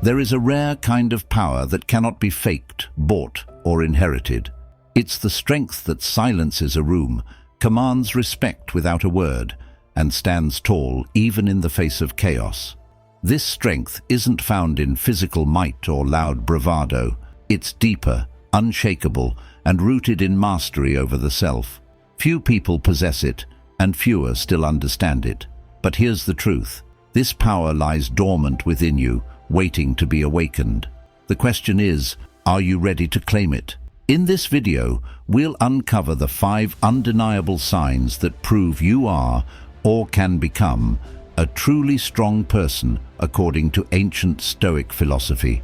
There is a rare kind of power that cannot be faked, bought, or inherited. It's the strength that silences a room, commands respect without a word, and stands tall even in the face of chaos. This strength isn't found in physical might or loud bravado. It's deeper, unshakable, and rooted in mastery over the self. Few people possess it, and fewer still understand it. But here's the truth. This power lies dormant within you, waiting to be awakened. The question is, are you ready to claim it? In this video, we'll uncover the 5 undeniable signs that prove you are, or can become, a truly strong person according to ancient Stoic philosophy.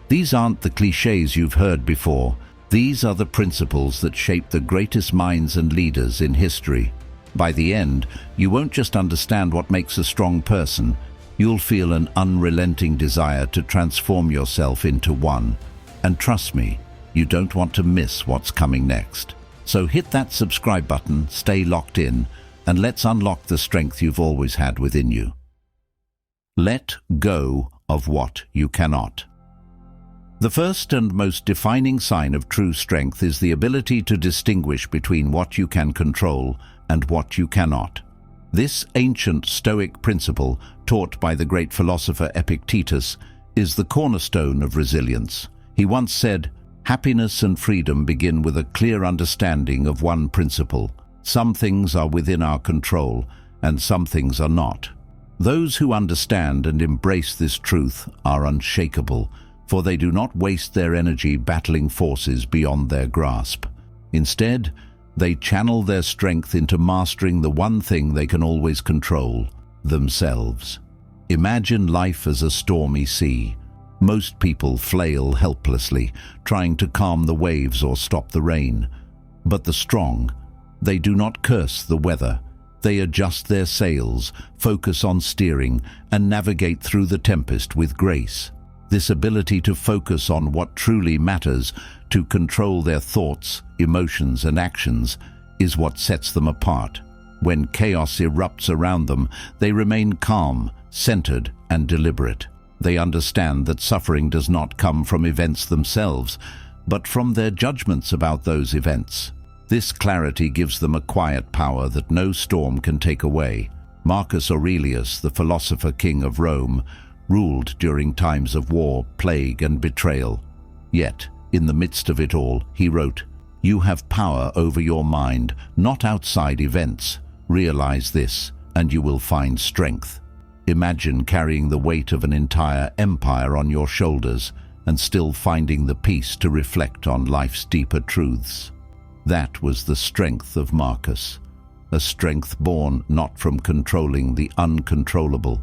These aren't the cliches you've heard before. These are the principles that shape the greatest minds and leaders in history. By the end, you won't just understand what makes a strong person, you'll feel an unrelenting desire to transform yourself into one. And trust me, you don't want to miss what's coming next. So hit that subscribe button, stay locked in, and let's unlock the strength you've always had within you. Let go of what you cannot. The first and most defining sign of true strength is the ability to distinguish between what you can control and what you cannot. This ancient Stoic principle, taught by the great philosopher Epictetus, is the cornerstone of resilience. He once said, "Happiness and freedom begin with a clear understanding of one principle. Some things are within our control, and some things are not." Those who understand and embrace this truth are unshakable, for they do not waste their energy battling forces beyond their grasp. Instead, they channel their strength into mastering the one thing they can always control, themselves. Imagine life as a stormy sea. Most people flail helplessly, trying to calm the waves or stop the rain. But the strong, they do not curse the weather. They adjust their sails, focus on steering, and navigate through the tempest with grace. This ability to focus on what truly matters, to control their thoughts, emotions, and actions, is what sets them apart. When chaos erupts around them, they remain calm, centered, and deliberate. They understand that suffering does not come from events themselves, but from their judgments about those events. This clarity gives them a quiet power that no storm can take away. Marcus Aurelius, the philosopher king of Rome, ruled during times of war, plague, and betrayal. Yet, in the midst of it all, he wrote, "You have power over your mind, not outside events. Realize this, and you will find strength." Imagine carrying the weight of an entire empire on your shoulders and still finding the peace to reflect on life's deeper truths. That was the strength of Marcus, a strength born not from controlling the uncontrollable,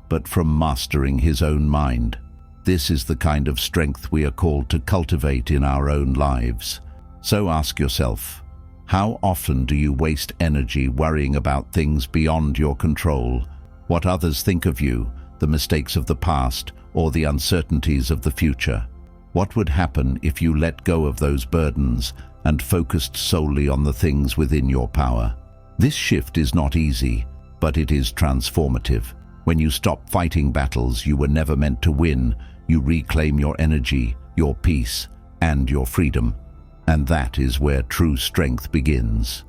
but from mastering his own mind. This is the kind of strength we are called to cultivate in our own lives. So ask yourself, how often do you waste energy worrying about things beyond your control? What others think of you, the mistakes of the past, or the uncertainties of the future? What would happen if you let go of those burdens and focused solely on the things within your power? This shift is not easy, but it is transformative. When you stop fighting battles you were never meant to win, you reclaim your energy, your peace, and your freedom. And that is where true strength begins.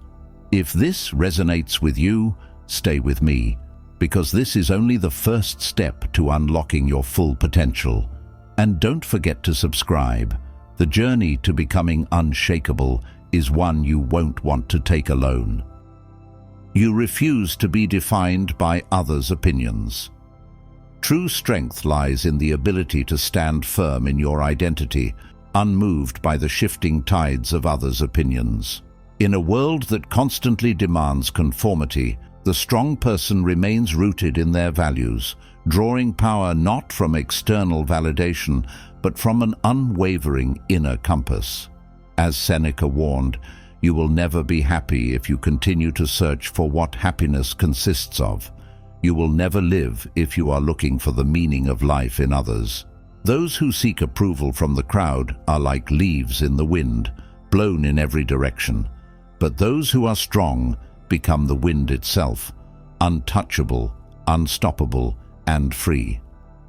If this resonates with you, stay with me, because this is only the first step to unlocking your full potential. And don't forget to subscribe. The journey to becoming unshakable is one you won't want to take alone. You refuse to be defined by others' opinions. True strength lies in the ability to stand firm in your identity, unmoved by the shifting tides of others' opinions. In a world that constantly demands conformity, the strong person remains rooted in their values, drawing power not from external validation, but from an unwavering inner compass. As Seneca warned, you will never be happy if you continue to search for what happiness consists of. You will never live if you are looking for the meaning of life in others. Those who seek approval from the crowd are like leaves in the wind, blown in every direction. But those who are strong become the wind itself, untouchable, unstoppable, and free.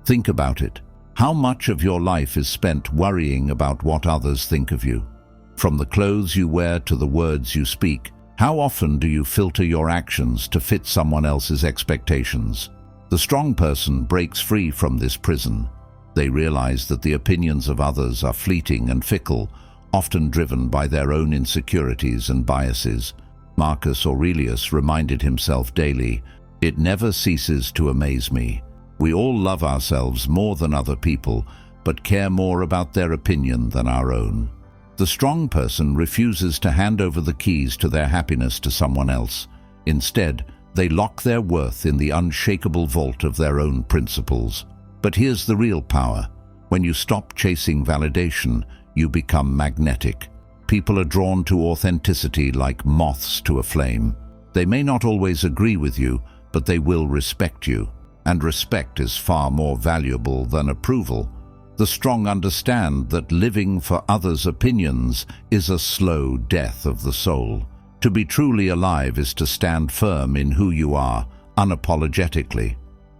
Think about it. How much of your life is spent worrying about what others think of you? From the clothes you wear to the words you speak, how often do you filter your actions to fit someone else's expectations? The strong person breaks free from this prison. They realize that the opinions of others are fleeting and fickle, often driven by their own insecurities and biases. Marcus Aurelius reminded himself daily, "It never ceases to amaze me. We all love ourselves more than other people, but care more about their opinion than our own." The strong person refuses to hand over the keys to their happiness to someone else. Instead, they lock their worth in the unshakable vault of their own principles. But here's the real power. When you stop chasing validation, you become magnetic. People are drawn to authenticity like moths to a flame. They may not always agree with you, but they will respect you. And respect is far more valuable than approval. The strong understand that living for others' opinions is a slow death of the soul. To be truly alive is to stand firm in who you are, unapologetically.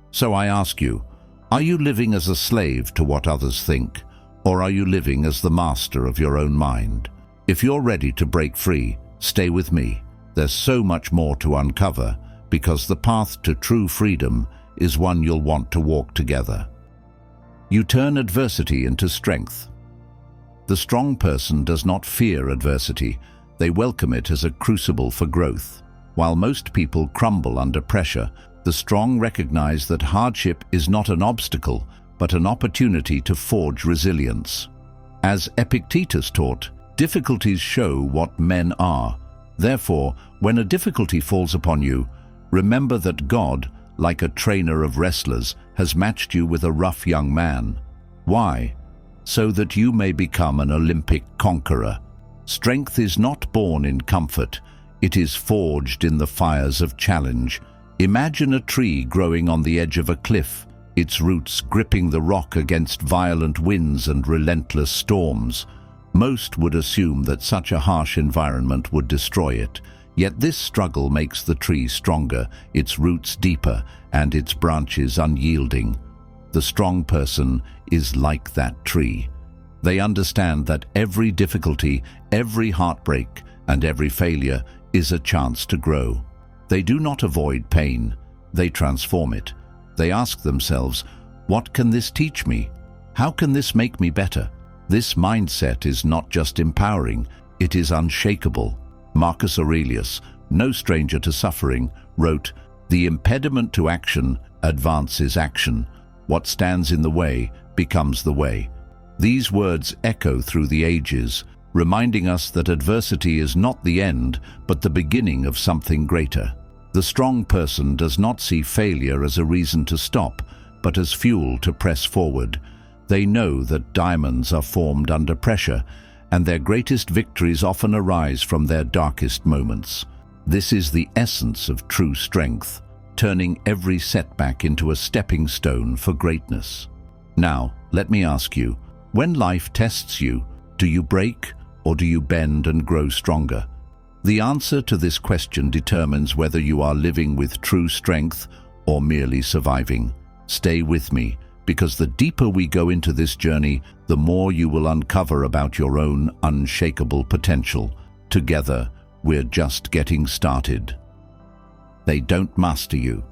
So I ask you, are you living as a slave to what others think, or are you living as the master of your own mind? If you're ready to break free, stay with me. There's so much more to uncover, because the path to true freedom is one you'll want to walk together. You turn adversity into strength. The strong person does not fear adversity. They welcome it as a crucible for growth. While most people crumble under pressure, the strong recognize that hardship is not an obstacle, but an opportunity to forge resilience. As Epictetus taught, difficulties show what men are. Therefore, when a difficulty falls upon you, remember that God, like a trainer of wrestlers, has matched you with a rough young man. Why? So that you may become an Olympic conqueror. Strength is not born in comfort. It is forged in the fires of challenge. Imagine a tree growing on the edge of a cliff, its roots gripping the rock against violent winds and relentless storms. Most would assume that such a harsh environment would destroy it. Yet this struggle makes the tree stronger, its roots deeper, and its branches unyielding. The strong person is like that tree. They understand that every difficulty, every heartbreak, and every failure is a chance to grow. They do not avoid pain, they transform it. They ask themselves, what can this teach me? How can this make me better? This mindset is not just empowering, it is unshakable. Marcus Aurelius, no stranger to suffering, wrote, "The impediment to action advances action. What stands in the way becomes the way." These words echo through the ages, reminding us that adversity is not the end, but the beginning of something greater. The strong person does not see failure as a reason to stop, but as fuel to press forward. They know that diamonds are formed under pressure, and their greatest victories often arise from their darkest moments. This is the essence of true strength, turning every setback into a stepping stone for greatness. Now, let me ask you, when life tests you, do you break or do you bend and grow stronger? The answer to this question determines whether you are living with true strength or merely surviving. Stay with me, because the deeper we go into this journey, the more you will uncover about your own unshakable potential. Together, we're just getting started. They don't master you.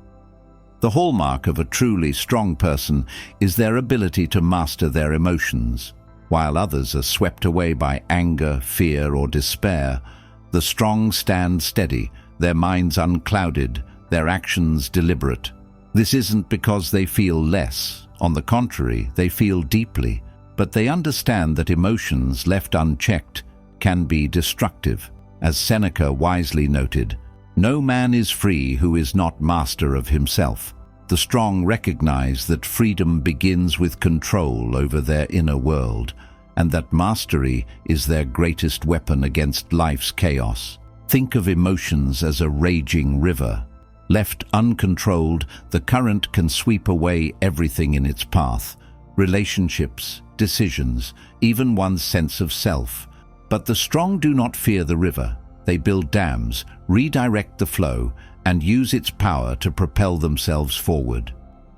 The hallmark of a truly strong person is their ability to master their emotions. While others are swept away by anger, fear, or despair, the strong stand steady, their minds unclouded, their actions deliberate. This isn't because they feel less. On the contrary, they feel deeply, but they understand that emotions left unchecked can be destructive. As Seneca wisely noted, "No man is free who is not master of himself." The strong recognize that freedom begins with control over their inner world, and that mastery is their greatest weapon against life's chaos. Think of emotions as a raging river. Left uncontrolled, the current can sweep away everything in its path: relationships, decisions, even one's sense of self. But the strong do not fear the river. They build dams, redirect the flow, and use its power to propel themselves forward.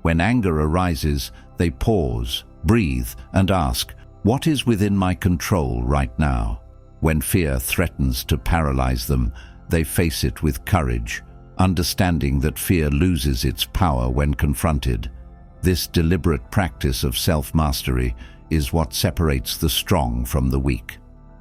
When anger arises, they pause, breathe, and ask, "What is within my control right now?" When fear threatens to paralyze them, they face it with courage, understanding that fear loses its power when confronted. This deliberate practice of self-mastery is what separates the strong from the weak.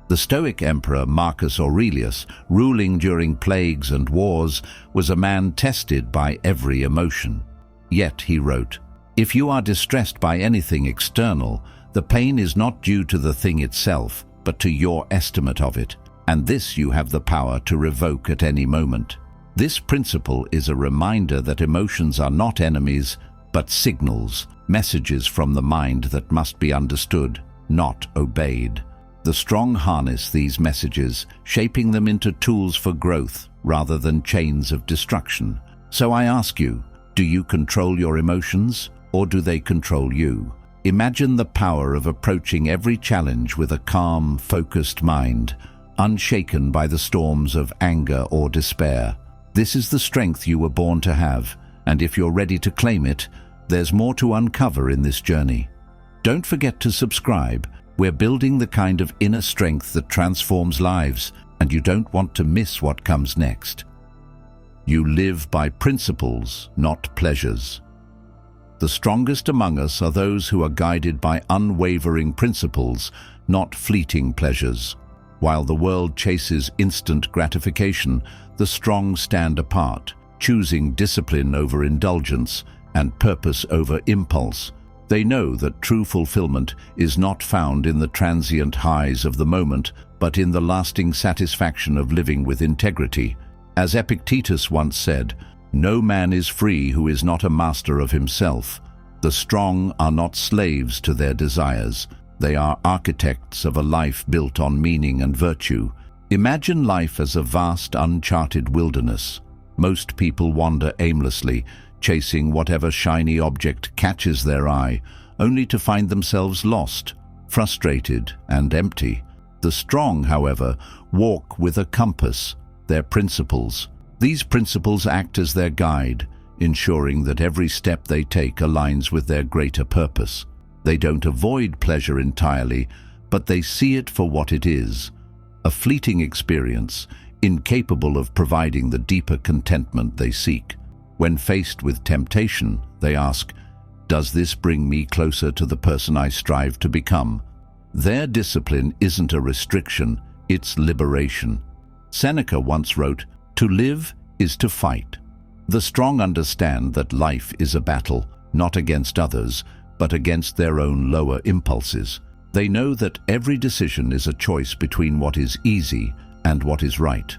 The Stoic emperor Marcus Aurelius, ruling during plagues and wars, was a man tested by every emotion. Yet he wrote, "If you are distressed by anything external, the pain is not due to the thing itself, but to your estimate of it, and this you have the power to revoke at any moment." This principle is a reminder that emotions are not enemies, but signals, messages from the mind that must be understood, not obeyed. The strong harness these messages, shaping them into tools for growth rather than chains of destruction. So I ask you, do you control your emotions, or do they control you? Imagine the power of approaching every challenge with a calm, focused mind, unshaken by the storms of anger or despair. This is the strength you were born to have, and if you're ready to claim it, there's more to uncover in this journey. Don't forget to subscribe. We're building the kind of inner strength that transforms lives, and you don't want to miss what comes next. You live by principles, not pleasures. The strongest among us are those who are guided by unwavering principles, not fleeting pleasures. While the world chases instant gratification, the strong stand apart, choosing discipline over indulgence and purpose over impulse. They know that true fulfillment is not found in the transient highs of the moment, but in the lasting satisfaction of living with integrity. As Epictetus once said, "No man is free who is not a master of himself." The strong are not slaves to their desires. They are architects of a life built on meaning and virtue. Imagine life as a vast, uncharted wilderness. Most people wander aimlessly, chasing whatever shiny object catches their eye, only to find themselves lost, frustrated, and empty. The strong, however, walk with a compass, their principles. These principles act as their guide, ensuring that every step they take aligns with their greater purpose. They don't avoid pleasure entirely, but they see it for what it is, a fleeting experience, incapable of providing the deeper contentment they seek. When faced with temptation, they ask, "Does this bring me closer to the person I strive to become?" Their discipline isn't a restriction, it's liberation. Seneca once wrote, "To live is to fight." The strong understand that life is a battle, not against others, but against their own lower impulses. They know that every decision is a choice between what is easy and what is right.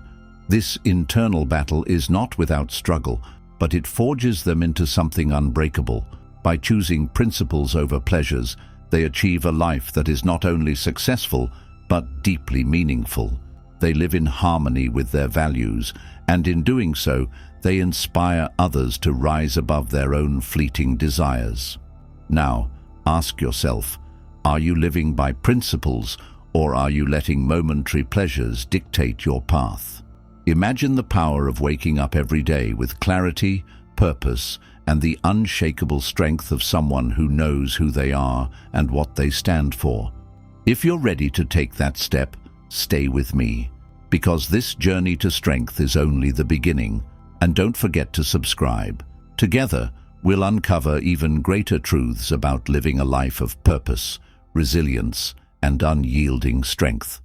This internal battle is not without struggle, but it forges them into something unbreakable. By choosing principles over pleasures, they achieve a life that is not only successful, but deeply meaningful. They live in harmony with their values, and in doing so, they inspire others to rise above their own fleeting desires. Now, ask yourself, are you living by principles, or are you letting momentary pleasures dictate your path? Imagine the power of waking up every day with clarity, purpose, and the unshakable strength of someone who knows who they are and what they stand for. If you're ready to take that step, stay with me, because this journey to strength is only the beginning. And don't forget to subscribe. Together, we'll uncover even greater truths about living a life of purpose, resilience, and unyielding strength.